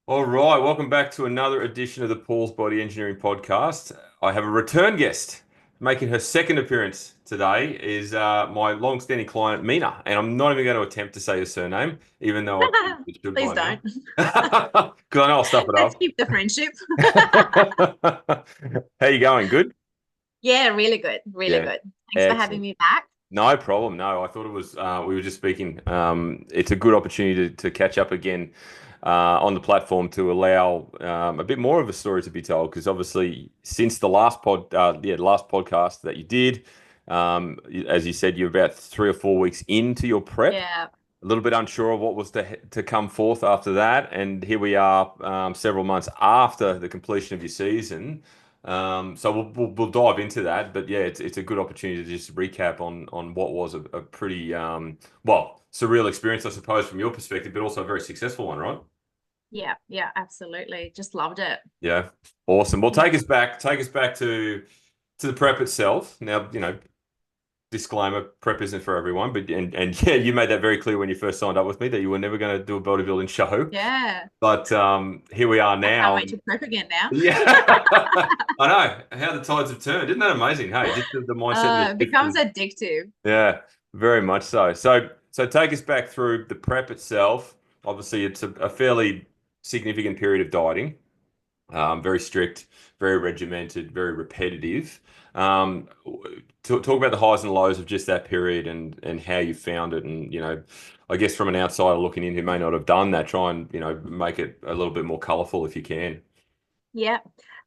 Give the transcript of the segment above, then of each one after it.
All right, welcome back to another edition of the Paul's Body Engineering Podcast. I have a return guest making her second appearance today is my long-standing client Mina, and I'm not even going to attempt to say her surname, even though I probably should Please by now, don't. because I know I'll stuff it Let's up. keep the friendship. How you going? Good? Yeah, really good. Really Yeah, good. Thanks for having excellent. me back. No problem. No, I thought it was, we were just speaking. It's a good opportunity to catch up again on the platform to allow a bit more of a story to be told. Because obviously, since the last podcast that you did, as you said, you're about 3 or 4 weeks into your prep, Yeah. a little bit unsure of what was to come forth after that. And here we are, several months after the completion of your season. So we'll dive into that, but yeah, it's a good opportunity to just recap on what was a pretty well, surreal experience, I suppose, from your perspective, but also a very successful one, right? Yeah. Yeah. Absolutely. Just loved it. Yeah, awesome. Well, Yeah. take us back to the prep itself. Now, disclaimer, prep isn't for everyone, but and yeah, you made that very clear when you first signed up with me that you were never going to do a bodybuilding show. Yeah. But here we are I can't now. wait to prep again now. Yeah, I know how the tides have turned. Isn't that amazing? Hey, just the mindset that It becomes shifted. addictive. Yeah, very much so. So take us back through the prep itself. Obviously, it's a fairly significant period of dieting. Very strict, very regimented, very repetitive. Talk about the highs and lows of just that period and how you found it. And, I guess from an outsider looking in who may not have done that, try and, make it a little bit more colorful if you can. Yeah.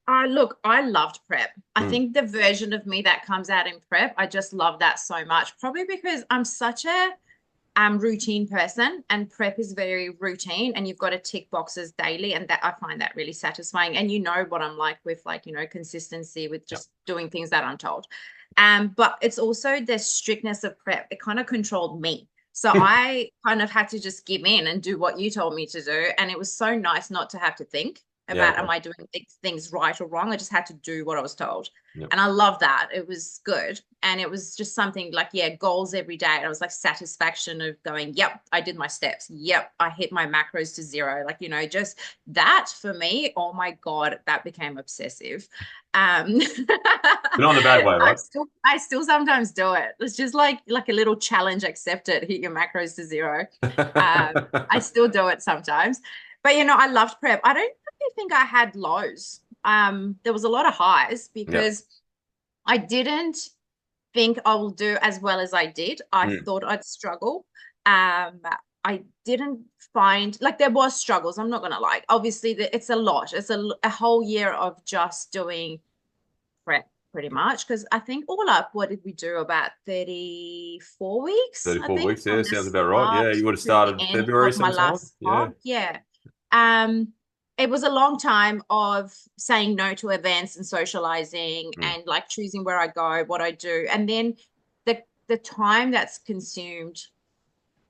Look, I loved prep. I Mm, think the version of me that comes out in prep, I just love that so much. Probably because I'm such a routine person, and prep is very routine, and you've got to tick boxes daily, and that I find that really satisfying. And you know what I'm like with, like, consistency with yeah. just doing things that I'm told. But it's also the strictness of prep. It kind of controlled me. So I kind of had to just give in and do what you told me to do. And it was so nice not to have to think Yeah. about, Okay. am I doing things right or wrong? I just had to do what I was told. Yeah. And I love that. It was good. And it was just something like, yeah, goals every day. And I was like, satisfaction of going, yep, I did my steps. Yep, I hit my macros to zero. Like, just that for me, oh my God, that became obsessive. But not in a bad way, right? I still sometimes do it. It's just like a little challenge, accept it, hit your macros to zero. I still do it sometimes. But I loved prep. I don't really think I had lows. There was a lot of highs Yeah. because I didn't think I will do as well as I did. I Mm, thought I'd struggle. I didn't find, like, there was struggles. I'm not gonna lie. Obviously, it's a lot. It's a whole year of just doing prep pretty much, because I think all up, what did we do? About 34 weeks, I 34 think, weeks, yeah, from the sounds about right. start Yeah, you would have to the started end February of my sometime. last Yeah. comp. Yeah. Um, it was a long time of saying no to events and socializing Mm, and like choosing where I go, what I do. And then the time that's consumed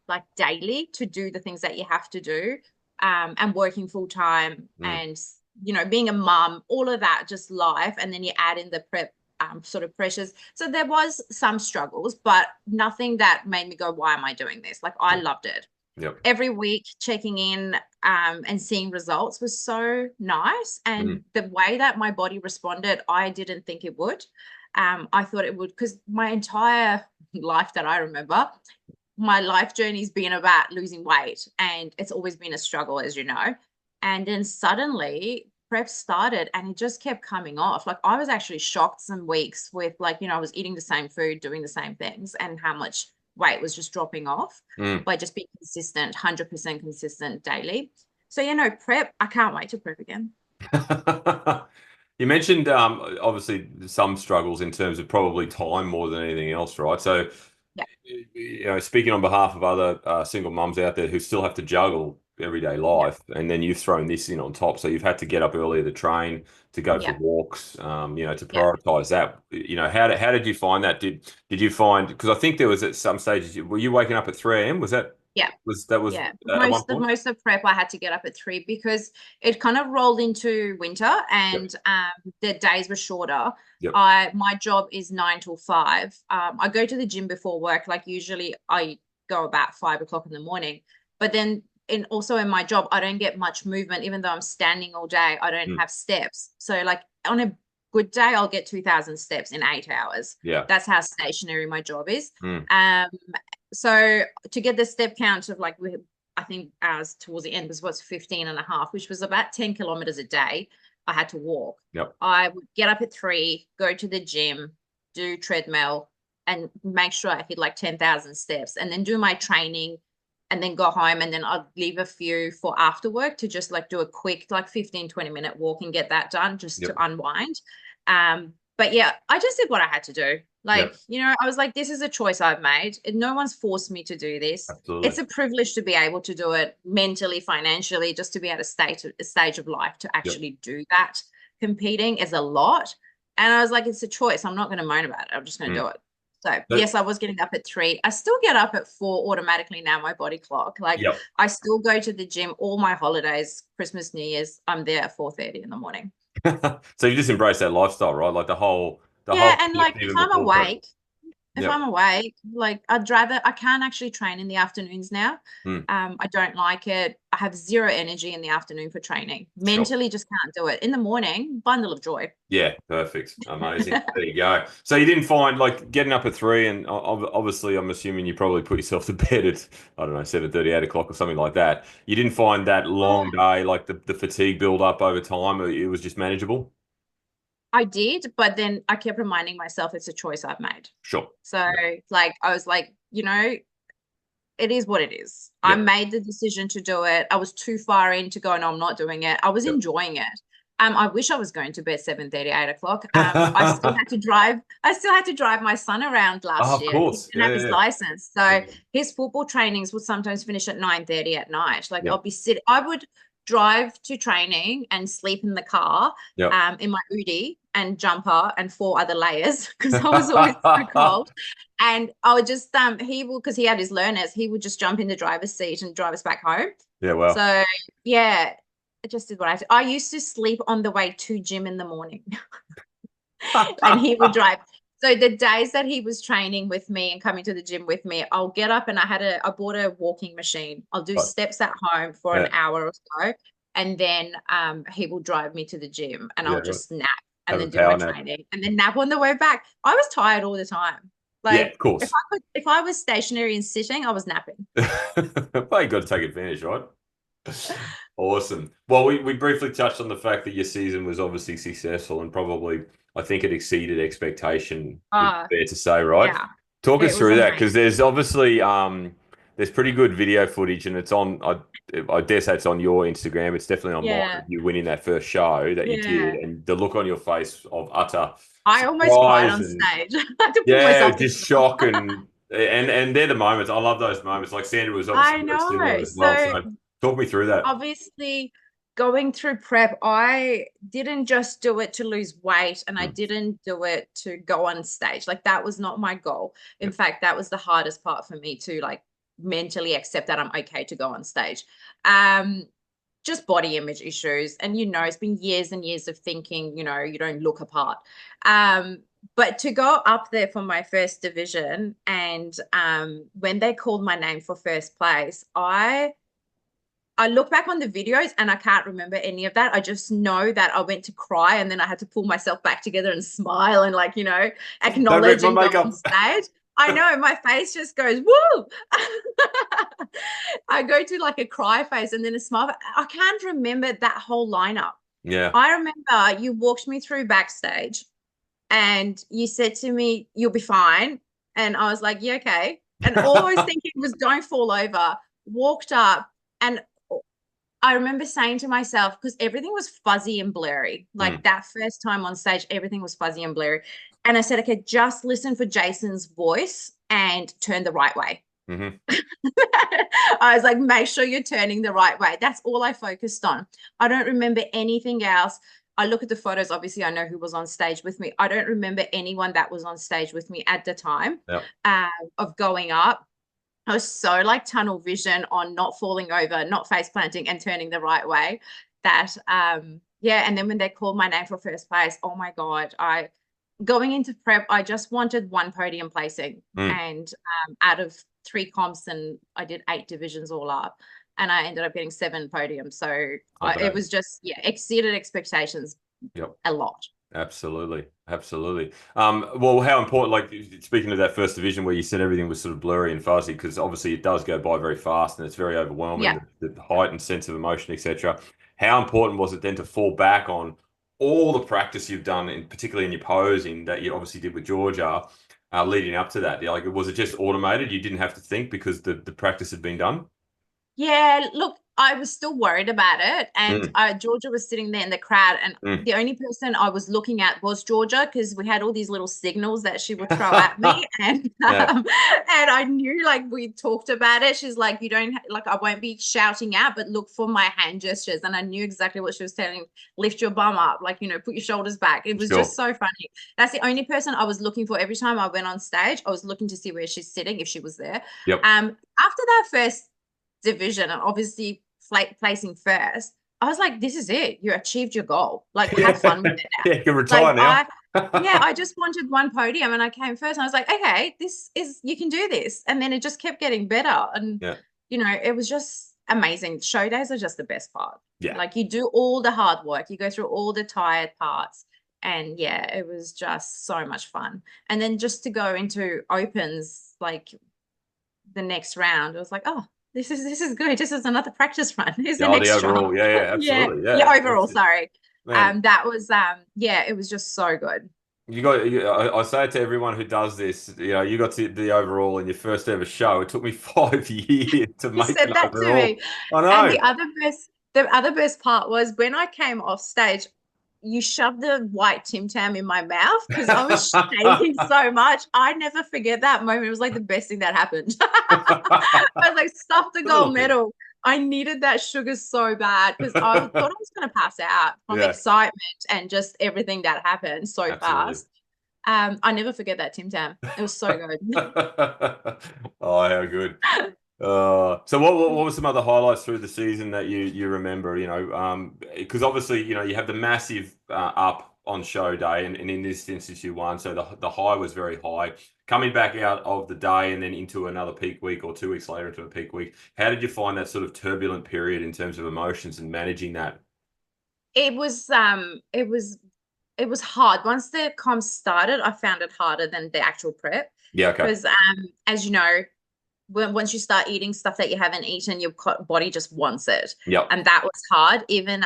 like daily to do the things that you have to do, and working full time, mm. and being a mom, all of that, just life, and then you add in the prep sort of pressures. So there was some struggles, but nothing that made me go, why am I doing this? Like, I loved it. Yep. Every week checking in, and seeing results was so nice, and Mm, the way that my body responded, I didn't think it would. I thought it would, because my entire life that I remember, my life journey's been about losing weight, and it's always been a struggle, as you know. And then suddenly prep started, and it just kept coming off. Like, I was actually shocked some weeks with, like, I was eating the same food, doing the same things, and how much weight was just dropping off mm. by just being consistent, 100% consistent daily. So, prep, I can't wait to prep again. You mentioned obviously some struggles in terms of probably time more than anything else, right? So, Yeah. speaking on behalf of other single mums out there who still have to juggle everyday Yeah. life, and then you've thrown this in on top, so you've had to get up earlier to train, to go for Yeah. walks, to Yeah. prioritize that. How did you find that? Did you find, because I think there was at some stages, were you waking up at 3 a.m.? Yeah. Was Yeah, at one most of point? most of prep I had to get up at 3 because it kind of rolled into winter, Yep. and the days were shorter. Yep. My job is 9 till 5. I go to the gym before work. Like, usually I go about 5 o'clock in the morning, but then also in my job, I don't get much movement, even though I'm standing all day. I don't Mm. have steps. So like on a good day, I'll get 2,000 steps in 8 hours. Yeah. That's how stationary my job is. Mm. So to get the step count of like, I think ours towards the end was 15 and a half, which was about 10 kilometers a day. I had to walk. Yep. I would get up at 3, go to the gym, do treadmill, and make sure I hit like 10,000 steps, and then do my training, and then go home, and then I'd leave a few for after work to just like do a quick like 15-20 minute walk and get that done just Yep. to unwind. But yeah, I just did what I had to do. Like, Yep. I was like, this is a choice I've made. No one's forced me to do this. Absolutely. It's a privilege to be able to do it mentally, financially, just to be at a stage of life to actually do that. Competing is a lot. And I was like, it's a choice. I'm not going to moan about it. I'm just going to do it. So yes, I was getting up at 3. I still get up at 4 automatically now, my body clock. Like Yep. I still go to the gym all my holidays, Christmas, New Year's. I'm there at 4:30 in the morning. So you just embrace that lifestyle, right? Like the whole And shift like even before prep. if Yep. I'm awake, like I can't actually train in the afternoons now. Mm. I don't like it. I have zero energy in the afternoon for training. Sure. Mentally just can't do it. In the morning, bundle of joy. Yeah, perfect. Amazing. There you go. So you didn't find like getting up at 3, and obviously I'm assuming you probably put yourself to bed at, I don't know, 7:30, 8 o'clock or something like that. You didn't find that long day, like the fatigue build up over time, or it was just manageable? I did, but then I kept reminding myself it's a choice I've made. Sure. So like I was like, it is what it is. I Yep. made the decision to do it. I was too far in to go, no, I'm not doing it. I was Yep. enjoying it. I wish I was going to bed 7:30, 8 o'clock. I still had to drive my son around Oh, last of year. He course. didn't have his Yeah, license. So yeah. his football trainings would sometimes finish at 9:30 at night. Like Yep. I would drive to training and sleep in the car, Yep. in my hoodie and jumper and 4 other layers because I was always so cold. And I would just because he had his learners, he would just jump in the driver's seat and drive us back home. Yeah, well. So yeah, I just did what I did. I used to sleep on the way to gym in the morning and he would drive. So the days that he was training with me and coming to the gym with me, I'll get up and I bought a walking machine. I'll do Right. steps at home for Yeah. an hour or so. And then he will drive me to the gym and Yeah, I'll right. just nap and Have a then do my power nap. training and then nap on the way back. I was tired all the time. Yeah, Like of course. if I was stationary and sitting, I was napping. Well, you got to take advantage, right? Awesome. Well, we briefly touched on the fact that your season was obviously successful and probably, I think it exceeded expectation, would be fair to say, right? Yeah, Talk us it was through that, because amazing. there's obviously there's pretty good video footage, and it's on, I dare say it's on your Instagram. It's definitely on mine Yeah, of you winning that first show that you did, yeah. and the look on your face of utter I almost cried surprise on and stage. I had to pull yeah, myself just together. shock and they're the moments. I love those moments. Like Sandra was obviously I very similar know. as well. So So talk me through that. obviously going through prep, I didn't just do it to lose weight and I Mm. didn't do it to go on stage. Like that was not my goal. In Yep. fact, that was the hardest part for me to like mentally accept that I'm okay to go on stage. Just body image issues. And it's been years and years of thinking, you don't look apart. But to go up there for my first division and when they called my name for first place, I look back on the videos and I can't remember any of that. I just know that I went to cry and then I had to pull myself back together and smile and Don't wreck acknowledge my and go on makeup. stage. I know my face just goes, woo. I go to like a cry face and then a smile. I can't remember that whole lineup. Yeah. I remember you walked me through backstage and you said to me, you'll be fine. And I was like, yeah, okay. And all I was thinking was don't fall over. Walked up and I remember saying to myself, because everything was fuzzy and blurry, like Mm. that first time on stage, everything was fuzzy and blurry. And I said, okay, just listen for Jason's voice and turn the right way. Mm-hmm. I was like, make sure you're turning the right way. That's all I focused on. I don't remember anything else. I look at the photos. Obviously, I know who was on stage with me. I don't remember anyone that was on stage with me at the time Yep. of going up. I was so like tunnel vision on not falling over, not face planting and turning the right way that, yeah. And then when they called my name for first place, oh my God, going into prep, I just wanted one podium placing Mm. and out of 3 comps and I did 8 divisions all up. and I ended up getting 7 podiums. So Not it bad. was just, yeah, exceeded expectations Yep. a lot. Absolutely. Absolutely. Well, how important, like speaking of that first division where you said everything was sort of blurry and fuzzy, because obviously it does go by very fast and it's very overwhelming, Yeah. the heightened sense of emotion, etc. How important was it then to fall back on all the practice you've done, particularly in your posing that you obviously did with Georgia, leading up to that? Like, was it just automated? You didn't have to think because the practice had been done? Yeah, look, I was still worried about it. And Mm, Georgia was sitting there in the crowd, and mm. the only person I was looking at was Georgia because we had all these little signals that she would throw at me. Yeah, And I knew, like, we talked about it. She's like, you don't, like, I won't be shouting out, but look for my hand gestures. And I knew exactly what she was telling, lift your bum up, like, put your shoulders back. It was sure. just so funny. That's the only person I was looking for every time I went on stage. I was looking to see where she's sitting, if she was there. Yep. After that first division and obviously placing first, I was like, this is it. You achieved your goal. Like, have fun with it now. Yeah, you can Like, retire now. yeah, I just wanted one podium and I came first. And I was like, okay, you can do this. And then it just kept getting better. And, Yeah. it was just amazing. Show days are just the best part. Yeah. Like, you do all the hard work, you go through all the tired parts. And yeah, it was just so much fun. And then just to go into opens, like the next round, I was like, oh, this is good. This is another practice run. Here's the Yeah, the next try. overall. Yeah, yeah, Yeah. absolutely. Yeah, Yeah. overall, sorry. Man, That was yeah, it was just so good. I say it to everyone who does this, you got to the overall in your first ever show. It took me 5 years to You make said an that to overall. me. I And know. the other best part was when I came off stage, you shoved the white Tim Tam in my mouth because I was shaking so much. I never forget that moment. It was like the best thing that happened. I was like, stuff the gold Little thing. medal. I needed that sugar so bad because I thought I was going to pass out from Yeah, excitement and just everything that happened so absolutely. fast. I never forget that Tim Tam. It was so good. Oh, how good. So what were some other highlights through the season that you remember? Because obviously you have the massive up on show day, and in this instance you won, so the high was very high. Coming back out of the day and then into another peak week, or 2 weeks later into a peak week, how did you find that sort of turbulent period in terms of emotions and managing that? It was it was hard. Once the comp started, I found it harder than the actual prep Yeah, okay. because as you know, once you start eating stuff that you haven't eaten, your body just wants it. Yep. And that was hard. Even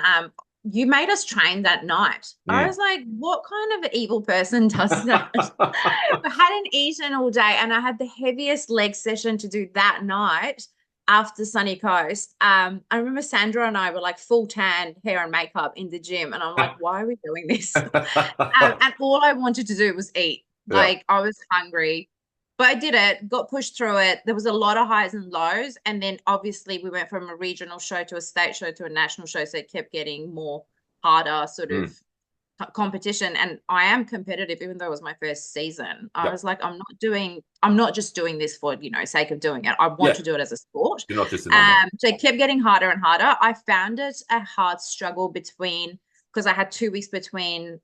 you made us train that night. I Mm. was like, what kind of evil person does that? I hadn't eaten all day and I had the heaviest leg session to do that night after Sunny Coast. I remember Sandra and I were like full tan, hair and makeup in the gym. And I'm like, why are we doing this? And all I wanted to do was eat. Yeah. Like, I was hungry, but I did it, got pushed through it. There was a lot of highs and lows. And then obviously we went from a regional show to a state show to a national show. So it kept getting more harder sort of Mm. competition. And I am competitive, even though it was my first season. I Yep. was like, I'm not just doing this for, sake of doing it. I want Yeah. to do it as a sport. You're not just a number. So it kept getting harder and harder. I found it a hard struggle because I had 2 weeks between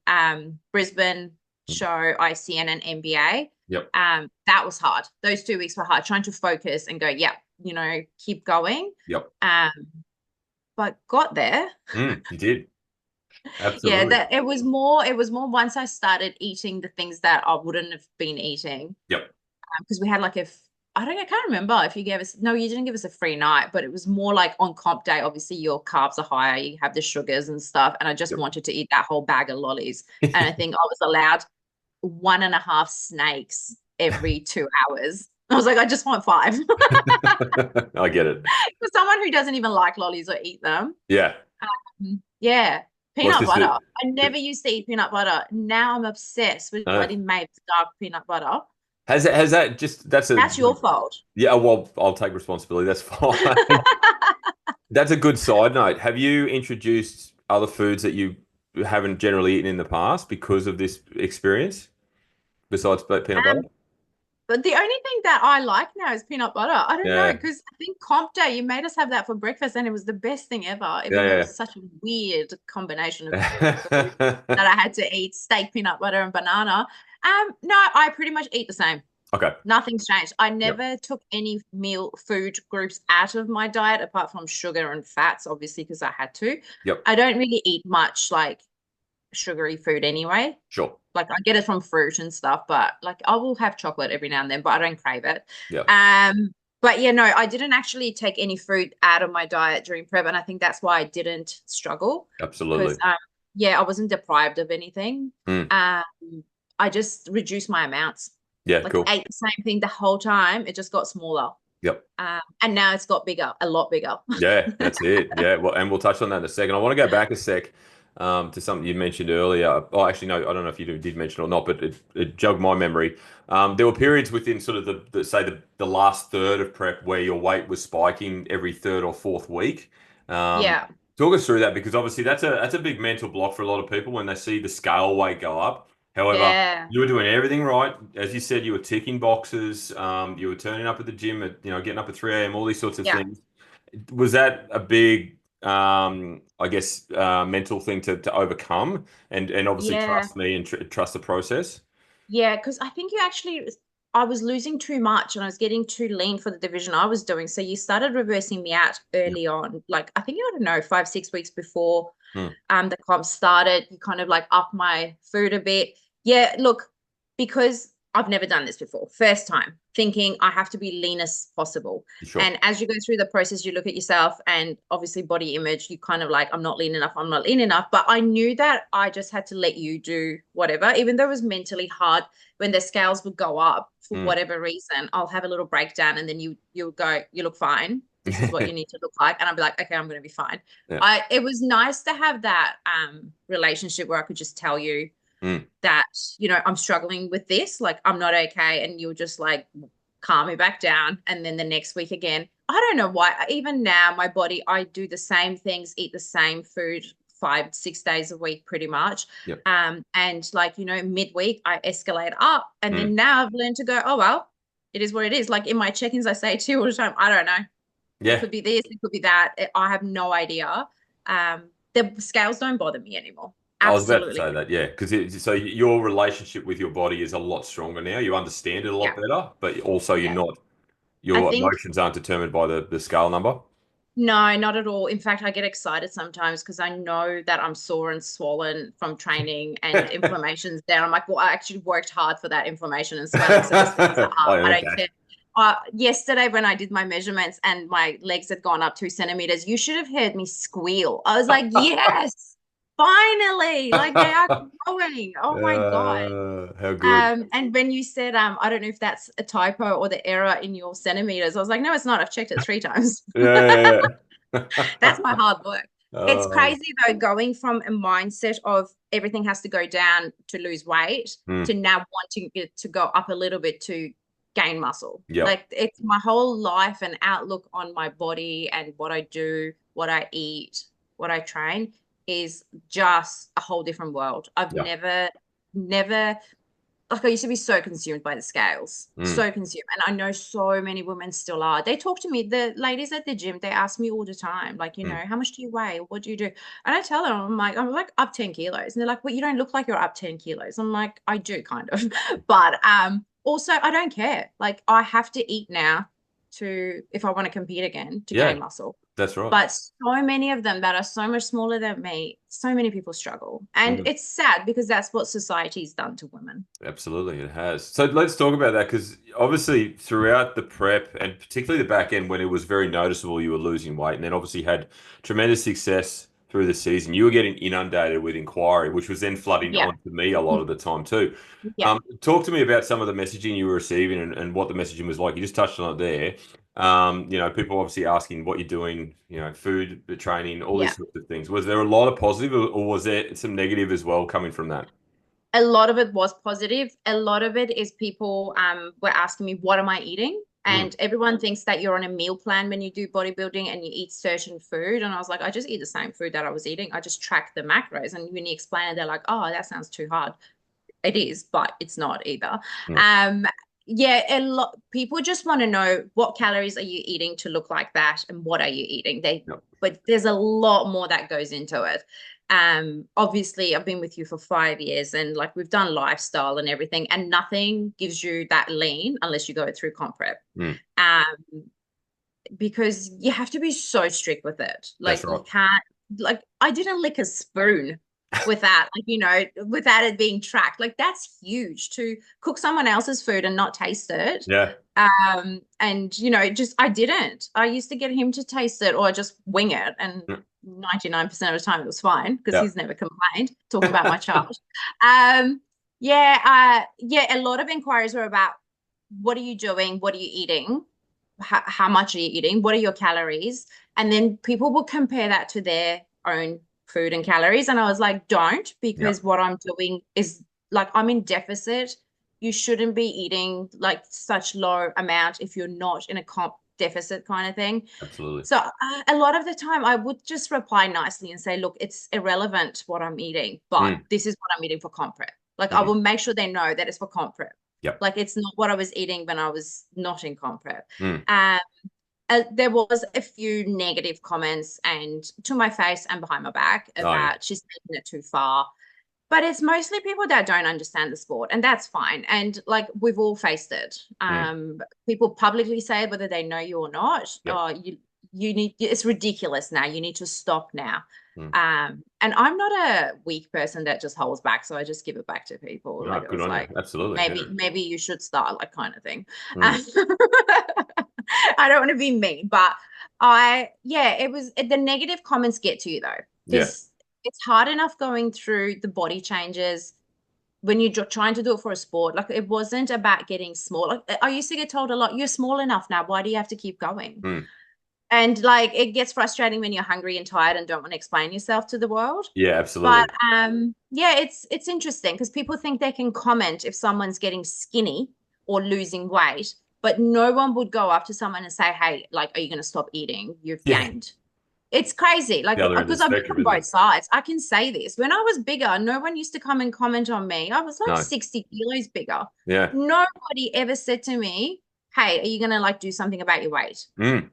Brisbane show, ICN, and NBA. Yep. That was hard. Those 2 weeks were hard, trying to focus and go, yeah, keep going. Yep. Um, but got there. You did. Yeah, Absolutely. that it was more once I started eating the things that I wouldn't have been eating. Yep. Because we had like I can't remember if you gave us, no, you didn't give us a free night, but it was more like on comp day, obviously your carbs are higher, you have the sugars and stuff. And I just Yep. wanted to eat that whole bag of lollies. And I think I was allowed 1.5 snakes every 2 hours. I was like, I just want 5. I get it. For someone who doesn't even like lollies or eat them. Yeah. Yeah. What's Peanut this? butter. I never used to eat peanut butter. Now I'm obsessed with Uh, bloody Mapes dark peanut butter. has that just that's a That's your fault. yeah, well, I'll take responsibility. That's fine. That's a good side note. Have you introduced other foods that you haven't generally eaten in the past because of this experience, besides peanut butter? Um, but the only thing that I like now is peanut butter. I don't know, Yeah. because I think comp day, you made us have that for breakfast and it was the best thing ever, even though it Yeah, was such a weird combination of food yeah. that I had to eat steak, peanut butter, and banana. No, I pretty much eat the same. Okay. Nothing's changed. I Yep. never took any meal food groups out of my diet apart from sugar and fats, obviously, because I had to. Yep. I don't really eat much like sugary food anyway. Sure. Like I get it from fruit and stuff, but like I will have chocolate every now and then, but I don't crave it. Yep. But yeah, no, I didn't actually take any fruit out of my diet during prep, and I think that's why I didn't struggle because Absolutely. yeah, I wasn't deprived of anything. Mm. Um, I just reduced my amounts. Yeah. Like Cool. ate the same thing the whole time. It just got smaller. Yep. And now it's got bigger, a lot bigger. Yeah, that's it. Yeah, well, and we'll touch on that in a second. I want to go back a sec to something you mentioned earlier. Oh, actually, no, I don't know if you did mention it or not, but it jogged my memory. There were periods within sort of the last third of prep where your weight was spiking every third or fourth week. Um, Yeah. Talk us through that because obviously that's a big mental block for a lot of people when they see the scale weight go up. However, Yeah. you were doing everything right. As you said, you were ticking boxes. You were turning up at the gym at, getting up at 3 a.m., all these sorts of Yeah. things. Was that a big, I guess, mental thing to overcome and obviously Yeah. trust me and trust the process? Yeah, because I think you actually, I was losing too much and I was getting too lean for the division I was doing. So you started reversing me out Yeah. early on. Like I think, I don't know, 5, 6 weeks before Mm, the comp started, you kind of like up my food a bit. Yeah, look, because I've never done this before, first time, thinking I have to be lean as possible. sure. And as you go through the process, you look at yourself and obviously body image, you kind of like, I'm not lean enough, I'm not lean enough. But I knew that I just had to let you do whatever, even though it was mentally hard when the scales would go up for Mm. whatever reason. I'll have a little breakdown and then you'll go, you look fine. This is what you need to look like. And I'll be like, okay, I'm going to be fine. Yeah. It was nice to have that relationship where I could just tell you Mm. that, I'm struggling with this, like I'm not okay. And you'll just like calm me back down. And then the next week again, I don't know why, even now, my body, I do the same things, eat the same food 5, 6 days a week, pretty much. Yep. And like, midweek, I escalate up. And Mm. then now I've learned to go, oh, well, it is what it is. Like in my check ins, I say to you all the time, I don't know. It Yeah. could be this, it could be that. I have no idea. The scales don't bother me anymore. I was about to Absolutely. say that, yeah, because so your relationship with your body is a lot stronger now. You understand it a lot Yeah. better, but also Yeah. I your think emotions aren't determined by the scale number. no, not at all. In fact, I get excited sometimes because I know that I'm sore and swollen from training and inflammation's down. I'm like, well, I actually worked hard for that inflammation and swelling. So these things are Oh, up. I don't okay. care. Yesterday, when I did my measurements and my legs had gone up 2 centimeters, you should have heard me squeal. I was like, yes, finally, like they are growing. Oh my God. How good. And when you said, I don't know if that's a typo or the error in your centimeters, I was like, no, it's not. I've checked it 3 times. Yeah, yeah, That's yeah. my hard work. It's Oh, crazy though, going from a mindset of everything has to go down to lose weight mm, to now wanting it to go up a little bit to gain muscle. yep, Like it's my whole life and outlook on my body and what I do, what I eat, what I train is just a whole different world. I've yeah, never like I used to be so consumed by the scales, mm, so consumed. And I know so many women still are. They talk to me, the ladies at the gym, they ask me all the time, like, mm. how much do you weigh? What do you do? And I tell them, I'm like up 10 kilos. And they're like, well, you don't look like you're up 10 kilos. I'm like, I do kind of. But also I don't care. Like I have to eat now to if I want to compete again to Yeah, gain muscle. that's right. But so many of them that are so much smaller than me, so many people struggle. And Mm. it's sad because that's what society's done to women. Absolutely, it has. So let's talk about that because obviously throughout the prep and particularly the back end when it was very noticeable you were losing weight and then obviously had tremendous success through the season, you were getting inundated with inquiry, which was then flooding Yeah. onto me a lot of the time too. Yeah. Talk to me about some of the messaging you were receiving and what the messaging was like. You just touched on it there. People obviously asking what you're doing, food, the training, all Yeah. these sorts of things. Was there a lot of positive or was there some negative as well coming from that? A lot of it was positive. A lot of it is people were asking me, what am I eating? Mm, And everyone thinks that you're on a meal plan when you do bodybuilding and you eat certain food. And I was like, I just eat the same food that I was eating. I just track the macros. And when you explain it, they're like, oh, that sounds too hard. It is, but it's not either. mm, Um, yeah, a lot people just want to know what calories are you eating to look like that and what are you eating. yep, But there's a lot more that goes into it. Obviously I've been with you for 5 years and like we've done lifestyle and everything, and nothing gives you that lean unless you go through comp prep. Mm, Um, because you have to be so strict with it. that's Like you right. can't, like I didn't lick a spoon without, like, without it being tracked. Like that's huge, to cook someone else's food and not taste it. Yeah. And just I didn't. I used to get him to taste it or just wing it, and Mm, 99% of the time it was fine because yeah. he's never complained. Talk about my child. Um, yeah, a lot of inquiries were about what are you doing? What are you eating? How much are you eating? What are your calories? And then people will compare that to their own food and calories. And I was like, don't, Yeah. because what I'm doing is like I'm in deficit. You shouldn't be eating like such low amount if you're not in a comp deficit kind of thing. Absolutely. So a lot of the time I would just reply nicely and say, look, it's irrelevant what I'm eating, but Mm, this is what I'm eating for comp prep. Like I mm, will make sure they know that it's for comp prep. yep. Like it's not what I was eating when I was not in comp prep. Mm, Um, there was a few negative comments and to my face and behind my back oh yeah. about she's taking it too far. But it's mostly people that don't understand the sport, and that's fine. And like we've all faced it. Mm, People publicly say it whether they know you or not. yep. You need, it's ridiculous now. You need to stop now. Mm. And I'm not a weak person that just holds back, so I just give it back to people. No, Like it good was on you. like Absolutely. Yeah. maybe you should start, like kind of thing. Mm, I don't want to be mean, but it was the negative comments get to you though, yeah. because it's hard enough going through the body changes when you're trying to do it for a sport. Like it wasn't about getting small. Like I used to get told a lot, you're small enough now. Why do you have to keep going? Mm, And like it gets frustrating when you're hungry and tired and don't want to explain yourself to the world. yeah. But Absolutely. yeah, it's interesting because people think they can comment if someone's getting skinny or losing weight, but no one would go up to someone and say, "Hey, like, are you going to stop eating? You've Yeah. gained." It's crazy, like The other end of because the I've been spectrum, on isn't both it? sides. I can say this. When I was bigger, no one used to come and comment on me. I was like No. 60 kilos bigger. Yeah. Nobody ever said to me, "Hey, are you going to like do something about your weight?" Mm,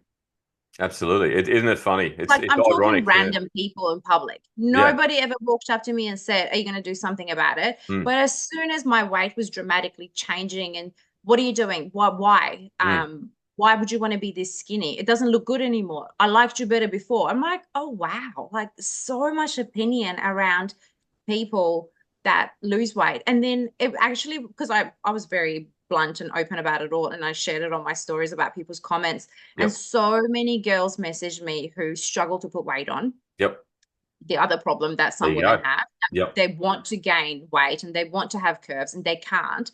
absolutely. Isn't it funny? Like It's I'm talking ironic. Yeah. random people in public. Yeah. Nobody ever walked up to me and said, "Are you going to do something about it?" Mm, But as soon as my weight was dramatically changing, and what are you doing? Why? mm, Why would you want to be this skinny? It doesn't look good anymore. I liked you better before. I'm like, oh wow, like so much opinion around people that lose weight. And then it actually, because I was very blunt and open about it all, and I shared it on my stories about people's comments. And yep. so many girls messaged me who struggle to put weight on. Yep. The other problem that There some you women go. have, Yep. they want to gain weight and they want to have curves and they can't.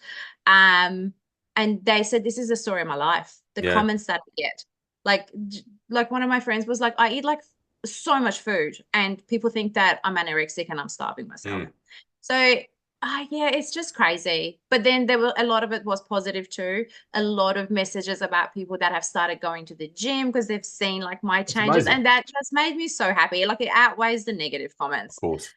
Um, and they said, this is the story of my life. The Yeah. comments that I get, like, like one of my friends was like, I eat like so much food, and people think that I'm anorexic and I'm starving myself. Mm. So, yeah, it's just crazy. But then there were a lot of it was positive too. A lot of messages about people that have started going to the gym because they've seen like my That's changes, amazing. and that just made me so happy. Like it outweighs the negative Of comments. course.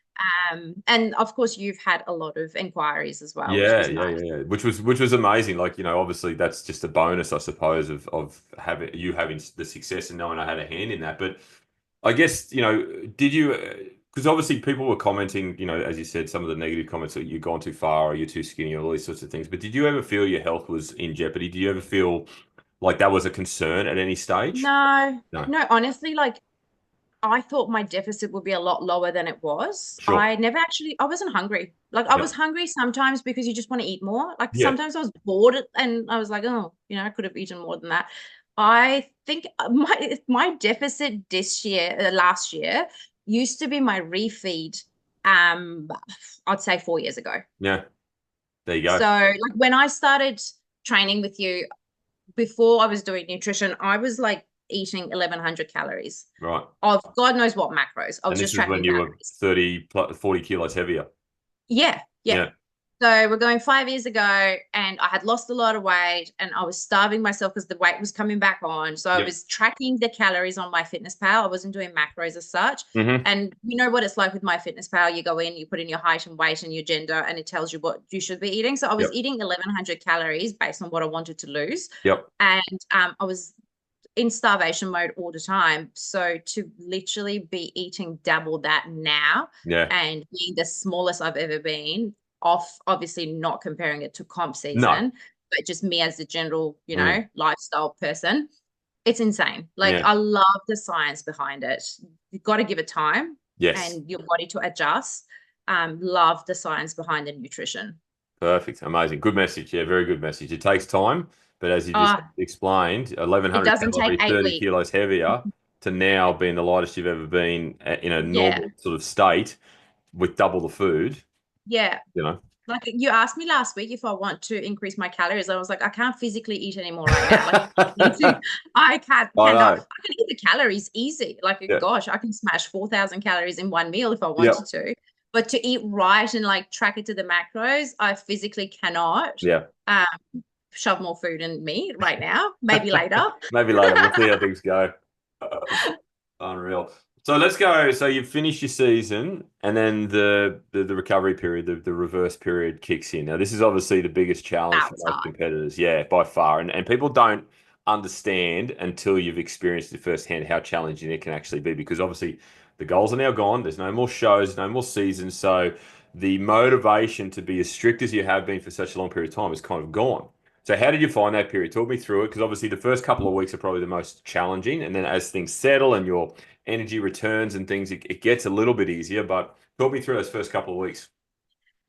And of course, you've had a lot of inquiries as well, which Yeah, was yeah, nice. yeah, yeah. Which was amazing. Like, obviously that's just a bonus, I suppose, of having the success and knowing I had a hand in that. But I guess, did you, because obviously people were commenting, as you said, some of the negative comments that you've gone too far or you're too skinny or all these sorts of things. But did you ever feel your health was in jeopardy? Did you ever feel like that was a concern at any stage? No, No. no, honestly, like I thought my deficit would be a lot lower than it was. Sure. I wasn't hungry. Like I was Yep. hungry sometimes because you just want to eat more. Like Yeah. sometimes I was bored and I was like, oh, I could have eaten more than that. I think my deficit last year used to be my refeed. Um, I'd say 4 years ago. Yeah. There you So go. like when I started training with you, before I was doing nutrition, I was like eating 1,100 calories Right. of God knows what macros. I And was this just is when tracking you were calories. 40 kilos heavier. Yeah, yeah. Yeah. So we're going 5 years ago, and I had lost a lot of weight, and I was starving myself because the weight was coming back on. So I Yep. was tracking the calories on my Fitness Pal. I wasn't doing macros as such. Hmm. And you know what it's like with my Fitness Pal. You go in, you put in your height and weight and your gender, and it tells you what you should be eating. So I was Yep. eating 1,100 calories based on what I wanted to lose. Yep. And I was in starvation mode all the time. So to literally be eating double that now Yeah. and being the smallest I've ever been, off obviously not comparing it to comp No. season, but just me as a general, Mm. lifestyle person, it's insane. Like, Yeah. I love the science behind it. You've got to give it time Yes. and your body to adjust. Love the science behind the nutrition. Perfect. Amazing. Good message. Yeah, very good message. It takes time, but as you just Uh, explained, it 1,100 doesn't take calories, 30 8 weeks. kilos heavier to now being the lightest you've ever been in a Yeah. normal sort of state with double the food, Yeah. you know. Like, you asked me last week if I want to increase my calories. I was like, I can't physically eat anymore right now. Like, I need to, I I cannot, know. I can eat the calories easy. Like, Yeah. gosh, I can smash 4,000 calories in one meal if I Yeah. wanted to. But to eat right and like track it to the macros, I physically cannot Yeah. um, shove more food in me right now. Maybe later. Maybe later. We'll see how things go. Unreal. So let's go. So you've finished your season, and then the recovery period, the reverse period kicks in. Now, this is obviously the biggest challenge That for was most hard. competitors, yeah, by far. And people don't understand until you've experienced it firsthand how challenging it can actually be, because obviously the goals are now gone. There's no more shows, no more seasons. So the motivation to be as strict as you have been for such a long period of time is kind of gone. So how did you find that period? Talk me through it, because obviously the first couple of weeks are probably the most challenging, and then as things settle and your energy returns and things, it gets a little bit easier. But talk me through those first couple of weeks.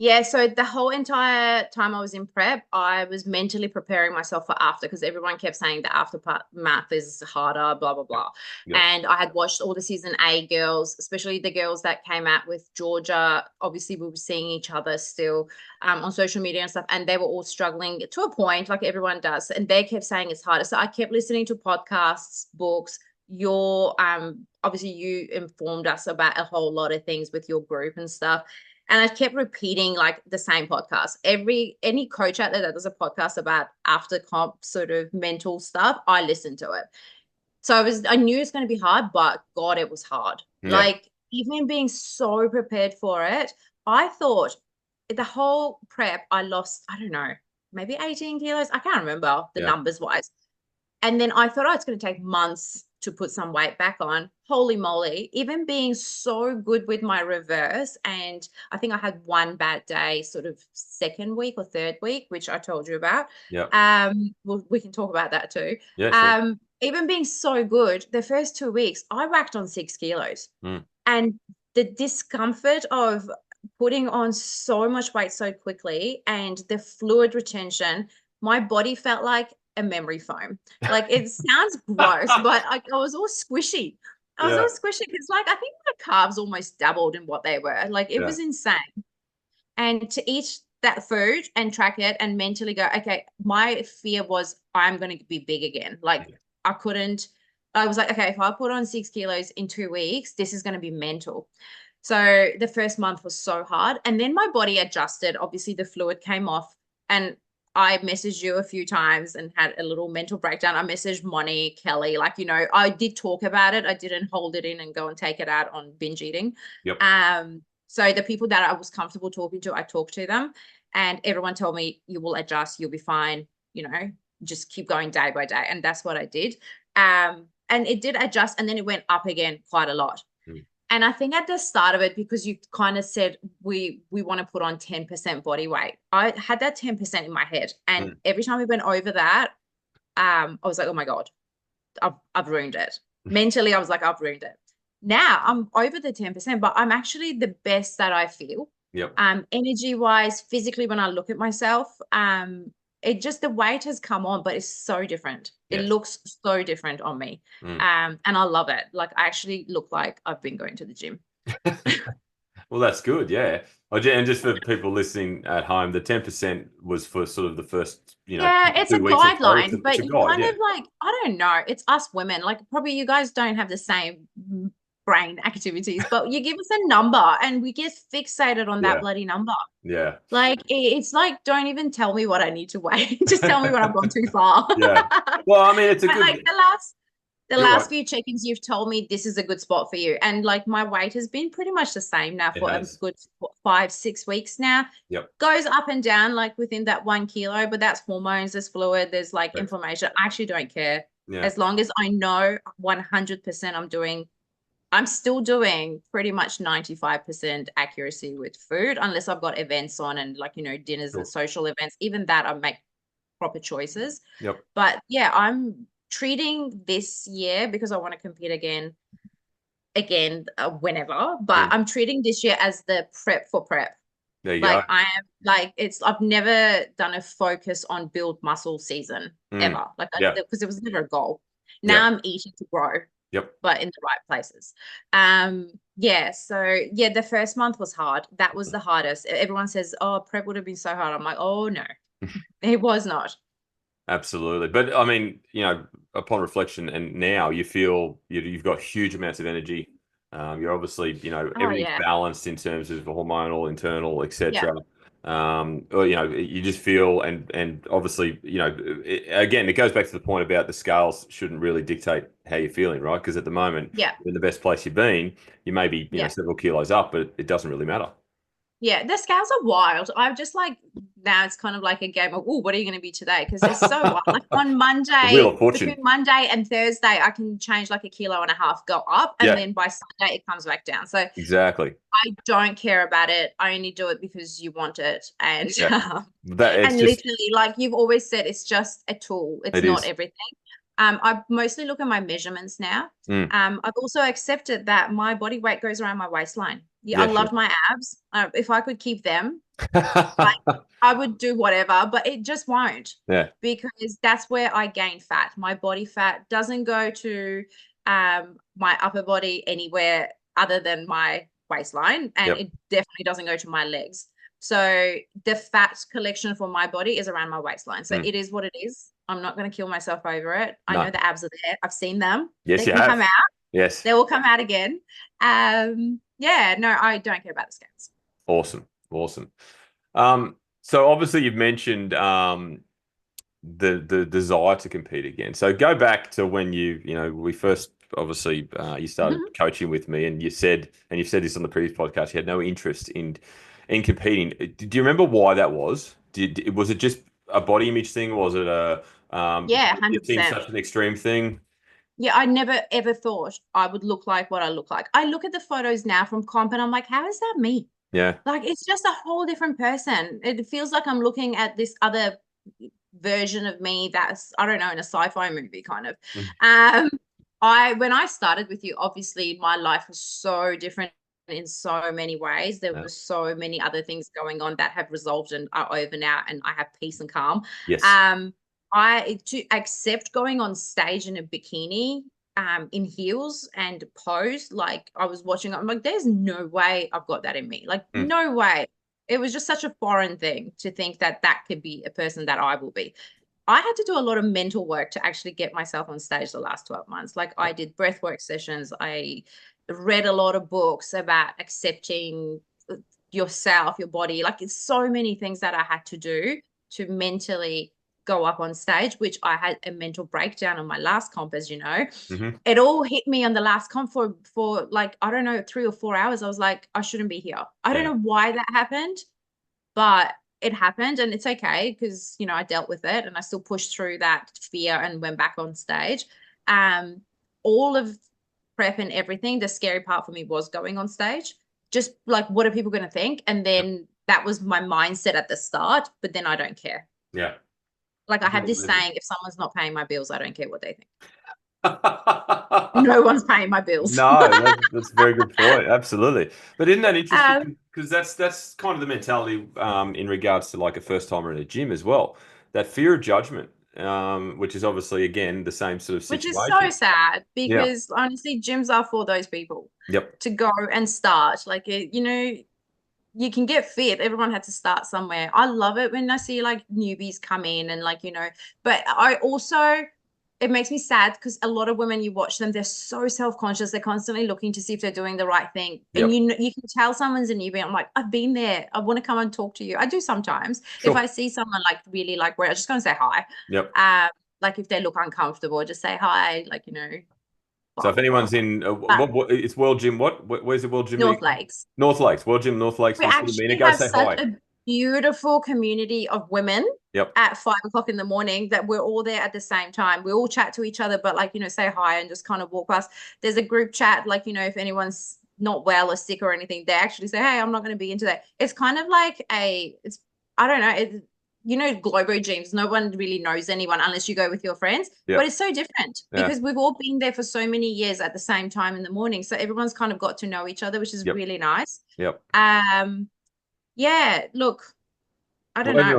Yeah, so the whole entire time I was in prep, I was mentally preparing myself for after, because everyone kept saying the after part math is harder, blah, blah, Yep. blah. Yep. And I had watched all the season A girls, especially the girls that came out with Georgia. Obviously, we were seeing each other still on social media and stuff, and they were all struggling to a point, like everyone does. And they kept saying it's harder. So I kept listening to podcasts, books. Your obviously you informed us about a whole lot of things with your group and stuff. And I kept repeating like the same podcast. Any coach out there that does a podcast about after comp sort of mental stuff, I listen to it. So I knew it's going to be hard, but God, it was hard. Yeah. Like, even being so prepared for it, I thought the whole prep, I lost, I don't know, maybe 18 kilos. I can't remember the Yeah. numbers wise. And then I thought, oh, it's going to take months to put some weight back on. Holy moly, even being so good with my reverse. And I think I had one bad day, sort of second week or third week, which I told you about. Yeah. Well, we can talk about that too. Yeah. Sure. Even being so good, the first 2 weeks, I whacked on 6 kilos. Mm. And the discomfort of putting on so much weight so quickly and the fluid retention, my body felt like a memory foam. Like, it sounds gross, but I was all squishy. I was Yeah. all squishy because, like, I think my carbs almost doubled in what they were. Like, it Yeah. was insane. And to eat that food and track it and mentally go, okay, my fear was I'm going to be big again. Like, I was like, okay, if I put on 6 kilos in 2 weeks, this is going to be mental. So the first month was so hard. And then my body adjusted. Obviously, the fluid came off. And I messaged you a few times and had a little mental breakdown. I messaged Moni, Kelly, like, I did talk about it. I didn't hold it in and go and take it out on binge eating. Yep. So the people that I was comfortable talking to, I talked to them, and everyone told me, you will adjust, you'll be fine, just keep going day by day. And that's what I did. And it did adjust, and then it went up again quite a lot. Mm. And I think at the start of it, because you kind of said we want to put on 10% body weight, I had that 10% in my head. And every time we went over that, I was like, oh my God, I've ruined it. Mentally, I was like, I've ruined it. Now I'm over the 10%, but I'm actually the best that I feel. Yep. Energy wise, physically, when I look at myself, it just, the weight has come on, but it's so different. It Yes. looks so different on me. And I love it. Like, I actually look like I've been going to the gym. Well, that's good. Yeah. And just for people listening at home, the 10% was for sort of the first, Yeah, it's a 2 weeks or so. guideline, It's but a you guide. kind Yeah. of like, I don't know, it's us women. Like, probably you guys don't have the same brain activities, but you give us a number and we get fixated on that Yeah. bloody number. Yeah. Like, it's like, don't even tell me what I need to weigh. Just tell me when I've gone too far. Yeah. Well, I mean, it's a But like good. the You're right. last few check-ins, you've told me this is a good spot for you. And like, my weight has been pretty much the same now It for a has. good 5-6 weeks now. Yep. Goes up and down like within that 1 kilo, but that's hormones, there's fluid, there's like Correct. inflammation. I actually don't care. Yeah. As long as I know 100% I'm still doing pretty much 95% accuracy with food, unless I've got events on and like, dinners and Sure. social events. Even that, I make proper choices. Yep. But yeah, I'm treating this year because I want to compete again, whenever, but Mm. I'm treating this year as the prep for prep. There you go. Like I am like I've never done a focus on build muscle season Mm. ever. Like Yeah. because it was never a goal. Now Yep. I'm eating to grow, Yep. but in the right places. Yeah, so yeah, the first month was hard. That was the hardest. Everyone says, "Oh, prep would have been so hard." I'm like, "Oh no, it was not." Absolutely. But I mean, upon reflection and now you feel you've got huge amounts of energy. You're obviously, Oh everything's yeah. balanced in terms of hormonal, internal, Yeah. etc. Or, you just feel and obviously, again, it goes back to the point about the scales shouldn't really dictate how you're feeling, right? Because at the moment, Yeah. in the best place you've been, you may be, Yeah. several kilos up, but it doesn't really matter. Yeah, the scales are wild. I'm just like now it's kind of like a game of, oh, what are you going to be today? Because it's so wild. Like on The Wheel Monday, of Fortune. between Monday and Thursday, I can change like a kilo and a half, go up, and Yeah, then by Sunday it comes back down. So exactly. I don't care about it. I only do it because you want it, and Yeah. That it's and just literally, like you've always said, it's just a tool. It's it not is. everything. I mostly look at my measurements now. Mm. I've also accepted that my body weight goes around my waistline. Yeah, I Yeah, sure. loved my abs. If I could keep them, like I would do whatever, but it just won't Yeah. because that's where I gain fat. My body fat doesn't go to my upper body anywhere other than my waistline, and Yep. it definitely doesn't go to my legs. So the fat collection for my body is around my waistline. So Mm. it is what it is. I'm not going to kill myself over it. I know No. the abs are there. I've seen them. Yes, They you can come have. out. Yes. They will come out again. Yeah, no, I don't care about the scans. Awesome. Awesome. So obviously you've mentioned the desire to compete again. So go back to when we first obviously you started Mhm. coaching with me, and you've said this on the previous podcast, you had no interest in competing. Do you remember why that was? Was it just a body image thing? Was it a Yeah, because it seems 100%. such an extreme thing? Yeah, I never ever thought I would look like what I look like. I look at the photos now from comp and I'm like, how is that me? Yeah. Like, it's just a whole different person. It feels like I'm looking at this other version of me that's, I don't know, in a sci-fi movie kind of. Mm. Um, when I started with you, obviously my life was so different in so many ways. There Yeah. were so many other things going on that have resolved and are over now, and I have peace and calm. Yes. Um, I to accept going on stage in a bikini, in heels and pose, like I was watching, I'm like, there's no way I've got that in me. Like, Mm. no way. It was just such a foreign thing to think that that could be a person that I will be. I had to do a lot of mental work to actually get myself on stage the last 12 months. Like I did breathwork sessions. I read a lot of books about accepting yourself, your body. Like it's so many things that I had to do to mentally go up on stage, which I had a mental breakdown on my last comp, as you know. Hmm. It all hit me on the last comp for like, I don't know, 3 or 4 hours. I was like, I shouldn't be here. I don't Yeah. know why that happened, but it happened and it's okay because I dealt with it and I still pushed through that fear and went back on stage. Um, all of prep and everything, the scary part for me was going on stage. Just like, what are people going to think? And then that was my mindset at the start, but then I don't care. Yeah. Like I have this Absolutely. saying, if someone's not paying my bills, I don't care what they think. No, No one's paying my bills. that's a very good point. Absolutely. But isn't that um, interesting? Because that's kind of the mentality in regards to like a first timer in a gym as well. That fear of judgment, which is obviously again the same sort of which is so situation. sad Yeah. because honestly, gyms are for those people Yep. to go and start. Like, you can get fit. Everyone had to start somewhere. I love it when I see like newbies come in and like, but I also, it makes me sad because a lot of women, you watch them, they're so self-conscious. They're constantly looking to see if they're doing the right thing. And Yep. you can tell someone's a newbie. I'm like, I've been there. I want to come and talk to you. I do sometimes. If I Sure. see someone like really like where I just gonna say hi. Yep. Like if they look uncomfortable, just say hi, like, So blah, if blah, blah, anyone's blah. in But it's World Gym, where's the World Gym that North Lakes. North Lakes, World Gym North Lakes, We and see Mina, actually go have say such hi. a beautiful community of women Yep. at 5 o'clock in the morning that we're all there at the same time. We all chat to each other, but like, say hi and just kind of walk past. There's a group chat, like, if anyone's not well or sick or anything, they actually say, hey, I'm not going to be into that. It's kind of like I don't know, Globo gyms, no one really knows anyone unless you go with your friends, but Yep. it's so different Yeah. because we've all been there for so many years at the same time in the morning. So everyone's kind of got to know each other, which is Yep. really nice. Yep. Yeah, look, I don't Well, know.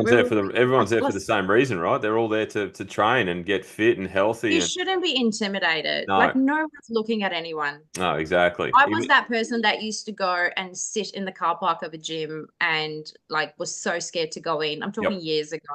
everyone's there for the same reason, right? They're all there to train and get fit and healthy. You And shouldn't be intimidated. no, Like no one's looking at anyone. no, exactly. I was Even, that person that used to go and sit in the car park of a gym and like was so scared to go in. I'm talking yep. years ago.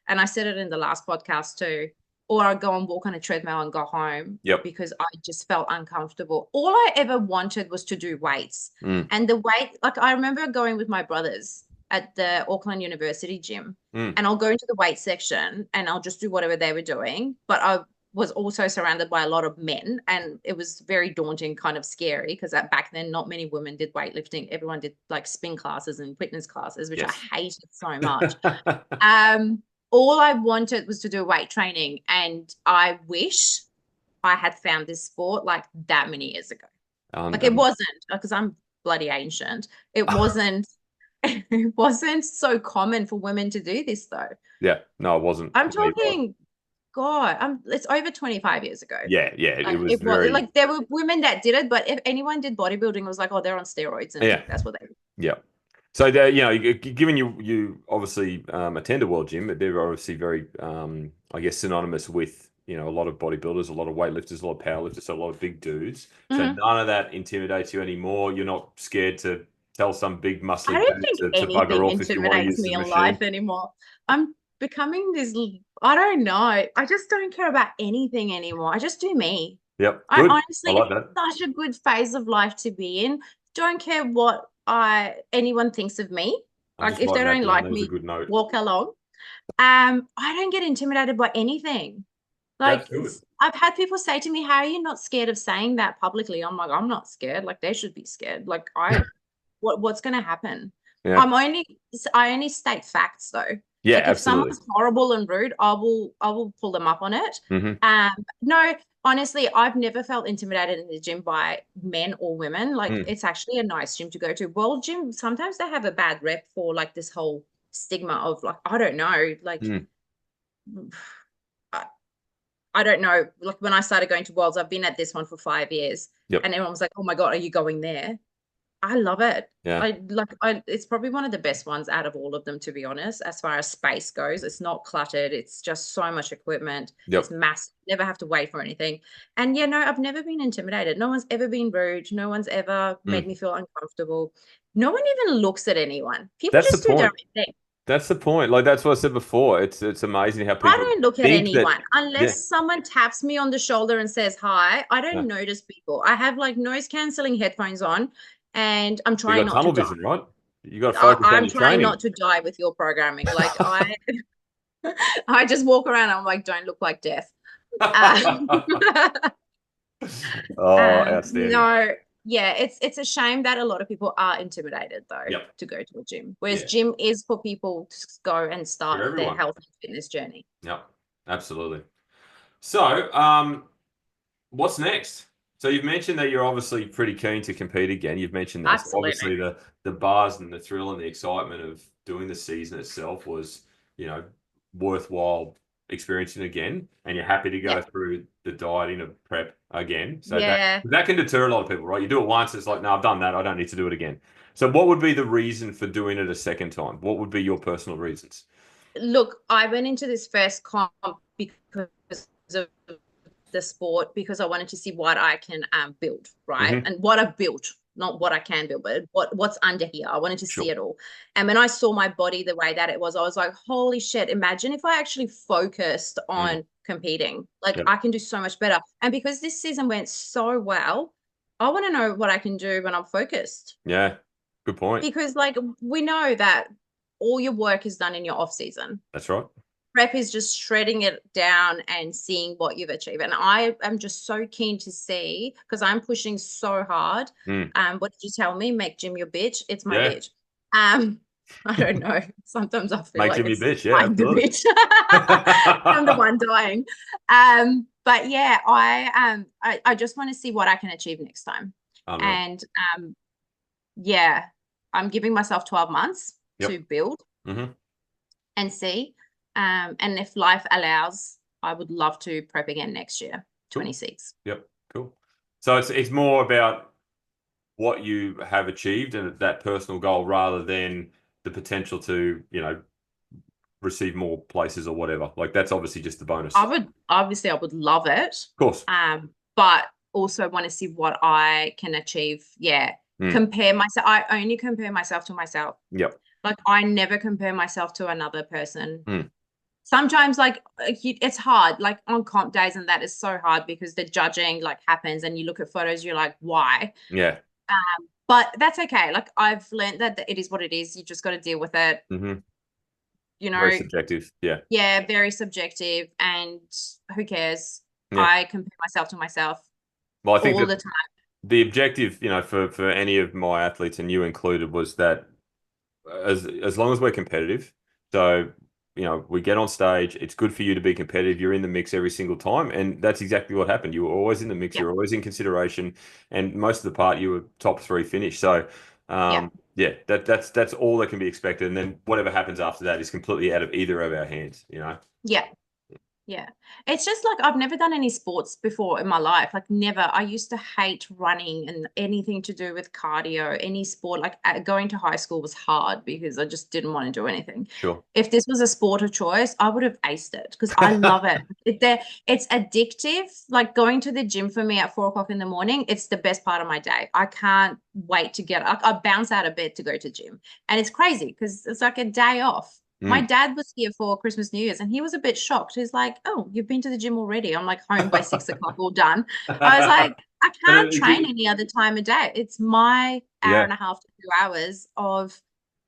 And I said it in the last podcast too. Or I'd go and walk on a treadmill and go home Yep. because I just felt uncomfortable. All I ever wanted was to do weights. Mm, And the weight, like I remember going with my brothers at the Auckland University gym, mm. and I'll go into the weight section and I'll just do whatever they were doing. But I was also surrounded by a lot of men, and it was very daunting, kind of scary, because back then not many women did weightlifting. Everyone did like spin classes and fitness classes, which I Yes. hated so much. All I wanted was to do weight training, and I wish I had found this sport like that many years ago. Like it wasn't, because I'm bloody ancient. It wasn't it wasn't so common for women to do this though. Yeah, no, it wasn't. I'm No, you're right. talking, God, it's over 25 years ago. Yeah, yeah, it was It was very, like there were women that did it, but if anyone did bodybuilding, it was like, oh, they're on steroids, and yeah, that's what they. yeah. So, given you obviously attend a world gym, they're obviously very, I guess, synonymous with, a lot of bodybuilders, a lot of weightlifters, a lot of powerlifters, so a lot of big dudes. So Mhm. none of that intimidates you anymore. You're not scared to tell some big I muscly don't dude think to bugger anything off if you want to intimidates use the me in machine. life anymore. I'm becoming this. I don't know. I just don't care about anything anymore. I just do me. Yep, I good. I honestly, like it's that. such a good phase of life to be in. Don't care what anyone thinks of me. I'm Like just if they writing that don't down. like There's a me, good note. walk along. I don't get intimidated by anything. That's Like good. I've had people say to me, "How are you not scared of saying that publicly?" I'm like, I'm not scared. Like they should be scared. Like what's going to happen? Yeah. I only state facts though. Yeah, Like if absolutely. someone's horrible and rude, I will pull them up on it. Hmm. No, honestly, I've never felt intimidated in the gym by men or women. Like Mm. it's actually a nice gym to go to. World gym, sometimes they have a bad rep for like this whole stigma of like, I don't know, like Mm. I, I don't know. Like when I started going to Worlds, I've been at this one for 5 years, Yep. and everyone was like, "Oh my God, are you going there?" I love it. Yeah. It's probably one of the best ones out of all of them, to be honest, as far as space goes. It's not cluttered. It's just so much equipment. It's Yep. massive. Never have to wait for anything. And yeah, no, I've never been intimidated. No one's ever been rude. No one's ever made Mm. me feel uncomfortable. No one even looks at anyone. People That's the just do their point. own thing. That's the point. Like that's what I said before. It's amazing how I people don't look at think that. anyone Yeah. unless someone taps me on the shoulder and says hi. I don't No. notice people. I have like noise canceling headphones on, and I'm You trying got not to tunnel die. vision, right? You got to focus on I'm your trying training. not to die with your programming. Like I just walk around. I'm like, don't look like death. Um, Oh, outstanding. no, yeah, it's a shame that a lot of people are intimidated though Yep. to go to a gym, whereas Yeah. gym is for people to go and For start their everyone. health and fitness journey. Yep. Absolutely. So, what's next? So you've mentioned that you're obviously pretty keen to compete again. You've mentioned that. So Absolutely. obviously the buzz and the thrill and the excitement of doing the season itself was, you know, worthwhile experiencing again. And you're happy to Yeah. go through the dieting of prep again. So that Yeah. that can deter a lot of people, right? You do it once, it's like, no, I've done that. I don't need to do it again. So what would be the reason for doing it a second time? What would be your personal reasons? Look, I went into this first comp because of the sport, because I wanted to see what I can build, right? Hmm. And what I've built, not what I can build, but what's under here. I wanted to see Sure. it all. And when I saw my body the way that it was, I was like, holy shit, imagine if I actually focused Mm. on competing. Like Yep. I can do so much better. And because this season went so well, I want to know what I can do when I'm focused. Yeah. Good point. Because like we know that all your work is done in your off season. That's right. Prep is just shredding it down and seeing what you've achieved. And I am just so keen to see, because I'm pushing so hard. Mm. What did you tell me? Make Jim your bitch. It's my Yeah. bitch. Um, I don't know. Sometimes I feel Makes like him your it's bitch. Yeah, I'm the absolutely. bitch. I'm the one dying. But yeah, I just want to see what I can achieve next time. Unreal. And yeah, I'm giving myself 12 months Yep. to build Hmm. and see. And if life allows, I would love to prep again next year, Cool. 26. Yep. Cool. So it's more about what you have achieved and that personal goal rather than the potential to, receive more places or whatever. Like that's obviously just the bonus. I Of would obviously I would love it. course. But also want to see what I can achieve. Yeah. Mm. Compare myself. I only compare myself to myself. Yep. Like I never compare myself to another person. Mm. Sometimes it's hard, like on comp days, and that is so hard because the judging like happens and you look at photos, you're like, why? Yeah. But that's okay. Like I've learned that it is what it is. You just got to deal with it. Hmm. You Very know, subjective. Yeah. yeah, very subjective, and who cares? Yeah. I compare myself to myself Well, I think all that the time. the objective, for any of my athletes and you included, was that as long as we're competitive, so we get on stage, it's good for you to be competitive. You're in the mix every single time, and that's exactly what happened. You were always in the mix, Yep. you're always in consideration, and most of the part you were top three finish. So, Yep. yeah, that's all that can be expected, and then whatever happens after that is completely out of either of our hands. Yep. Yeah. It's just like I've never done any sports before in my life. Like never. I used to hate running and anything to do with cardio, any sport. Like going to high school was hard because I just didn't want to do anything. Sure. If this was a sport of choice, I would have aced it because I love it. It's addictive. Like going to the gym for me at 4 o'clock in the morning, it's the best part of my day. I can't wait to get I bounce out of bed to go to gym. And it's crazy because it's like a day off. My Mm. dad was here for Christmas, New Year's, and he was a bit shocked. He's like, "Oh, you've been to the gym already?" I'm like, "Home by 6 o'clock, all done." I was like, "I But can't train any other time of day. It's my hour yeah, and a half to 2 hours of.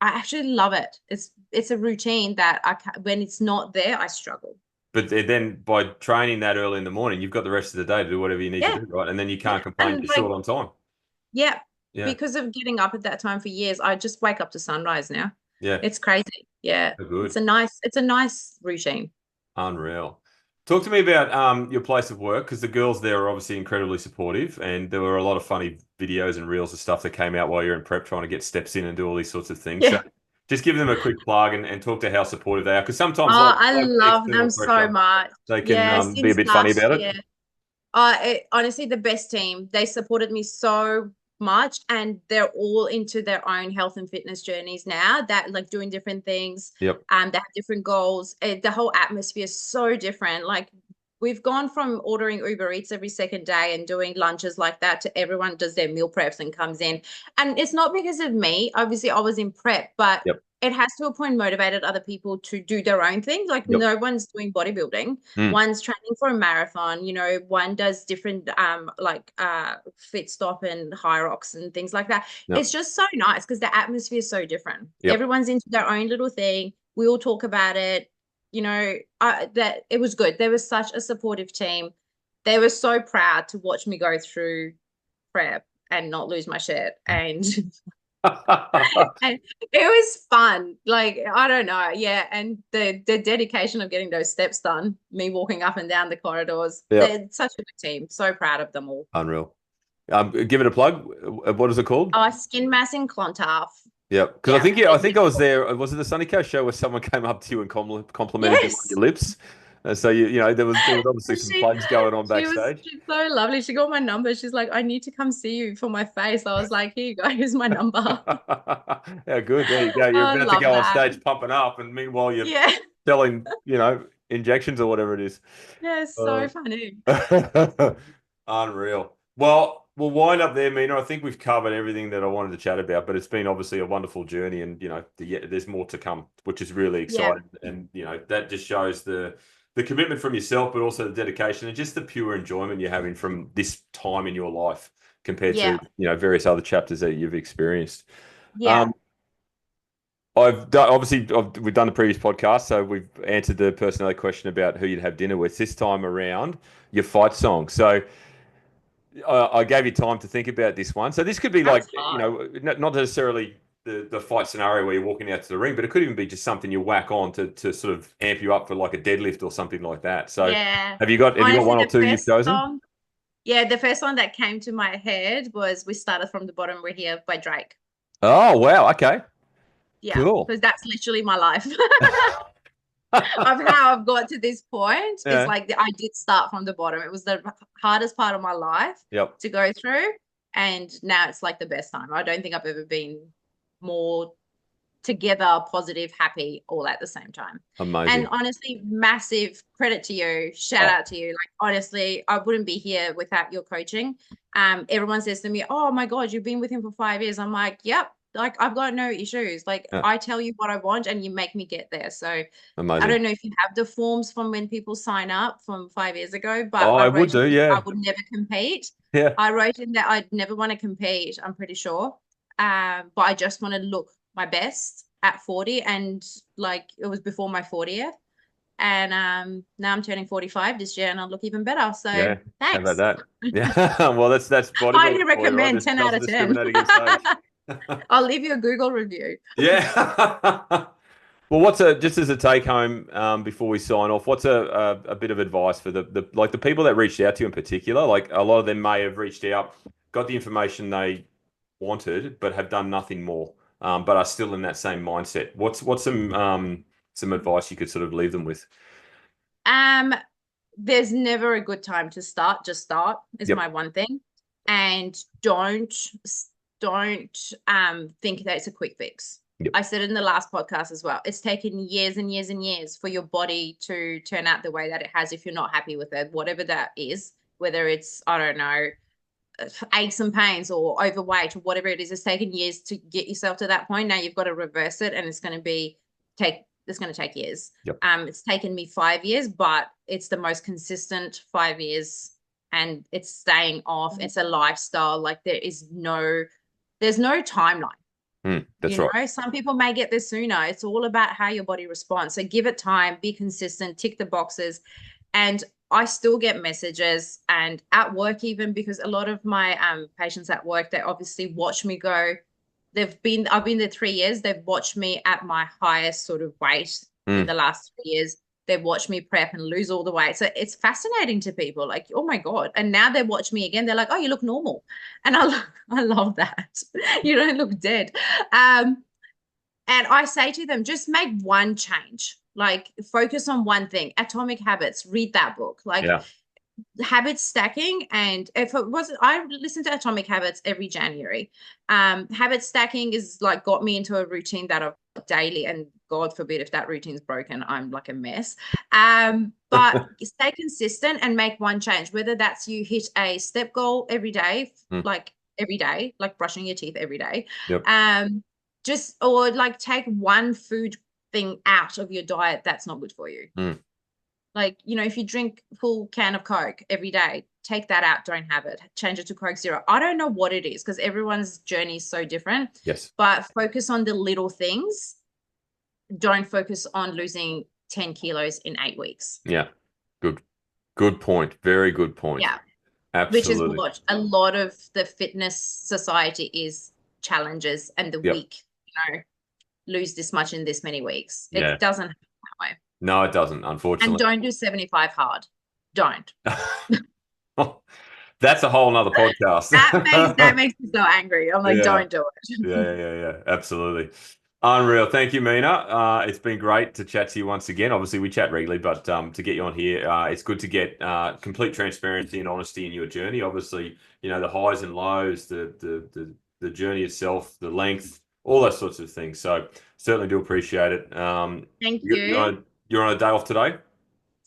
I actually love it. It's a routine that when it's not there, I struggle. but then by training that early in the morning, you've got the rest of the day to do whatever you need to Yeah, do, right? And then you yeah, can't complain and you're like short on time. yeah, Yeah, because of getting up at that time for years, I just wake up to sunrise now. yeah, It's crazy. Yeah, so good. it's a nice routine. Unreal. Talk to me about your place of work because the girls there are obviously incredibly supportive, and there were a lot of funny videos and reels of stuff that came out while you're in prep trying to get steps in and do all these sorts of things. So Yeah. just give them a quick plug and talk to how supportive they are because sometimes Oh, like, I like love external them so pressure, much. they can Yeah, be a since bit funny last about it. year. Honestly, the best team. They supported me so much, and they're all into their own health and fitness journeys now. That like doing different things. Yep. They have different goals. The whole atmosphere is so different. Like we've gone from ordering Uber Eats every second day and doing lunches like that to everyone does their meal preps and comes in. And it's not because of me. Obviously, I was in prep, but Yep. it has to a point motivated other people to do their own thing. Like Yep. no one's doing bodybuilding. Mm. One's training for a marathon, one does different fit stop and high rocks and things like that. Yep. It's just so nice because the atmosphere is so different. Yep. Everyone's into their own little thing. We all talk about it. That it was good. There was such a supportive team. They were so proud to watch me go through prep and not lose my shit. And and it was fun. Like, I don't know. Yeah. And the dedication of getting those steps done, me walking up and down the corridors, Yep. they're such a good team. So proud of them all. Unreal. Give it a plug. What is it called? Oh, Skin Mass in Clontarf. Yep. Because I Yeah. think yeah, I think I was there. Was it the Sunny Coast show where someone came up to you and complimented you on Yes. your lips? So there was obviously some She plugs going on backstage. she's so lovely. She got my number. She's like, I need to come see you for my face. I was like, here you go, here's my number. How good. There you go. You're I about to love go on that. stage pumping up, and meanwhile you're Yeah. selling, injections or whatever it is. Yeah, so funny. Unreal. Well, we'll wind up there, Mina. I think we've covered everything that I wanted to chat about, but it's been obviously a wonderful journey, and there's more to come, which is really Yeah. exciting. And that just shows the commitment from yourself, but also the dedication and just the pure enjoyment you're having from this time in your life compared to Yeah. various other chapters that you've experienced. Yeah. Um, I've done obviously we've done the previous podcast, so we've answered the personality question about who you'd have dinner with. This time around, your fight song. So I gave you time to think about this one. So this could be like, That's hard. not necessarily the fight scenario where you're walking out to the ring, but it could even be just something you whack on to sort of amp you up for like a deadlift or something like that. So Yeah. have you got Honestly, one or two you've chosen? the first song that came to my head was "We Started from the Bottom, We're Here" by Drake. Oh wow, okay, Yeah, cool. because that's literally my life of how I've got to this point. Is Yeah. like I did start from the bottom. It was the hardest part of my life Yep. to go through, and now it's like the best time. I don't think I've ever been more together, positive, happy, all at the same time. And Amazing. honestly, massive credit to you. Shout Oh, out to you. Like honestly, I wouldn't be here without your coaching. Everyone says to me, "Oh my God, you've been with him for 5 years." I'm like, "Yep." Like I've got no issues. Like yeah. I tell you what I want, and you make me get there. So I Amazing. don't know if you have the forms from when people sign up from 5 years ago, but Oh, I I would wrote do, in I yeah. would never compete. Yeah. I wrote in that I'd never want to compete. I'm pretty sure, but I just want to look my best at 40, and like it was before my 40th, and now I'm turning 45 this year and I'll look even better, so Yeah. How about thanks. that? Yeah. Well, that's Highly bodybuilding for you, right? recommend, This 10 out doesn't of 10. discriminate against age. I'll leave you a Google review. Yeah. Well, what's a just as a take home before we sign off? What's a bit of advice for the like the people that reached out to you in particular? Like a lot of them may have reached out, got the information they wanted, but have done nothing more, but are still in that same mindset. What's some advice you could sort of leave them with? um there's never a good time to start. Just start is Yep. my one thing, and don't think that it's a quick fix. Yep. I said in the last podcast as well, it's taken years and years and years for your body to turn out the way that it has if you're not happy with it, whatever that is, whether it's, I don't know, aches and pains or overweight or whatever it is. It's taken years to get yourself to that point. Now you've got to reverse it, and it's going to take years. Yep. It's taken me 5 years, but it's the most consistent 5 years, and it's staying off. It's a lifestyle. Like there's no timeline. That's right. Some people may get there sooner. It's all about how your body responds. So give it time, be consistent, tick the boxes. And I still get messages, and at work, even, because a lot of my patients at work, they obviously watch me go. I've been there 3 years. They've watched me at my highest sort of weight in Mm. the last 3 years. They've watched me prep and lose all the weight. So it's fascinating to people, like, oh my God. And now they watch me again. They're like, oh, you look normal. And I love that. You don't look dead. And I say to them, just make one change, like focus on one thing. Atomic Habits, read that book. Like Yeah. habit stacking. And if it wasn't, I listen to Atomic Habits every January. Habit stacking is like got me into a routine that I've got daily, and God forbid if that routine's broken, I'm like a mess. But stay consistent and make one change, whether that's you hit a step goal every day, like every day, like brushing your teeth every day. Yep. Just, or like take one food thing out of your diet that's not good for you. Mm. Like, if you drink full can of Coke every day, take that out, don't have it, change it to Coke Zero. I don't know what it is because everyone's journey is so different, Yes. but focus on the little things. Don't focus on losing 10 kilos in 8 weeks. Yeah. Good point. Very good point. Yeah. Which is Absolutely. what a lot of the fitness society is, challenges and the Yep. week, lose this much in this many weeks. Yeah. It doesn't happen that way. No, it doesn't, And unfortunately. don't do 75 hard. Don't. That's a whole nother podcast. That makes me so angry. I'm like, Yeah. don't do it. Yeah. Absolutely. Unreal. Thank you, Mina. It's been great to chat to you once again. Obviously, we chat regularly, but to get you on here, it's good to get complete transparency and honesty in your journey. Obviously, the highs and lows, the journey itself, the length, all those sorts of things. So certainly do appreciate it. Thank You're you. you're on a day off today?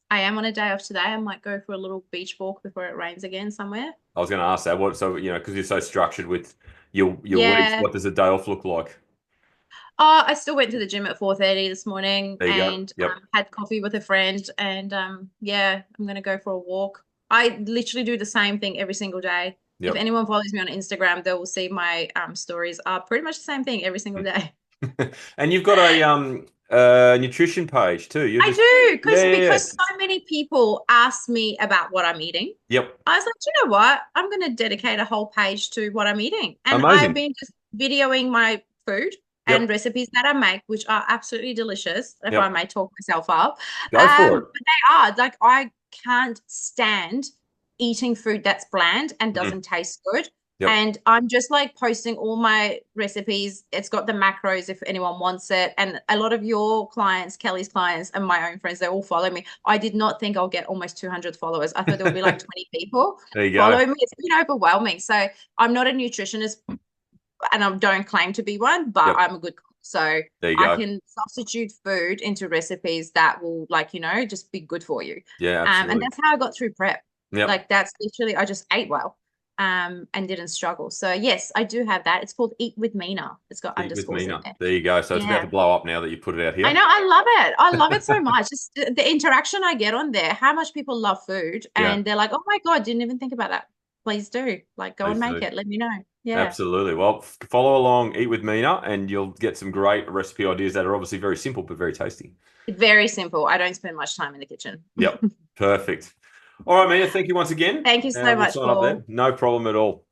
I am on a day off today. I might go for a little beach walk before it rains again somewhere. I was going to ask that. Because you're so structured with your weeks, Yeah. what does a day off look like? Oh, I still went to the gym at 4:30 this morning There you go. and Yep. had coffee with a friend. And yeah, I'm going to go for a walk. I literally do the same thing every single day. If Yep. anyone follows me on Instagram, they will see my stories are pretty much the same thing every single day. And you've got a nutrition page too. I do, Yeah. because so many people ask me about what I'm eating. Yep. I was like, do you know what? I'm going to dedicate a whole page to what I'm eating. And I've Amazing. been just videoing my food. and Yep. recipes that I make, which are absolutely delicious, if I Yep. may talk myself up. Go for it. But they are like, I can't stand eating food that's bland and Mhm. doesn't taste good. Yep. And I'm just like posting all my recipes. It's got the macros if anyone wants it. And a lot of your clients, Kelly's clients, and my own friends, they all follow me. I did not think I'll get almost 200 followers. I thought there would be like 20 people There you go. following me. It's been overwhelming. So I'm not a nutritionist and I don't claim to be one, but Yep. I'm a good cook. So There you I go. can substitute food into recipes that will, like, just be good for you. Yeah, And absolutely. that's how I got through prep. Yep. Like that's literally, I just ate well, and didn't struggle. So yes, I do have that. It's called Eat with Mina. It's got Eat with underscores in Mina. there. There you go. So it's about to Yeah. blow up now that you put it out I here. know, I love it. I love it so much. Just the interaction I get on there, how much people love food, Yeah, and they're like, "Oh my God, didn't even think about that." Please do. Like, go and please make do. it. Let me know. Yeah. Absolutely. Well, follow along, Eat with Mina, and you'll get some great recipe ideas that are obviously very simple but very tasty. Very simple. I don't spend much time in the kitchen. Yep. Perfect. All right, Mina, thank you once again. Thank you so We'll much, sign up there. Paul. No problem at all.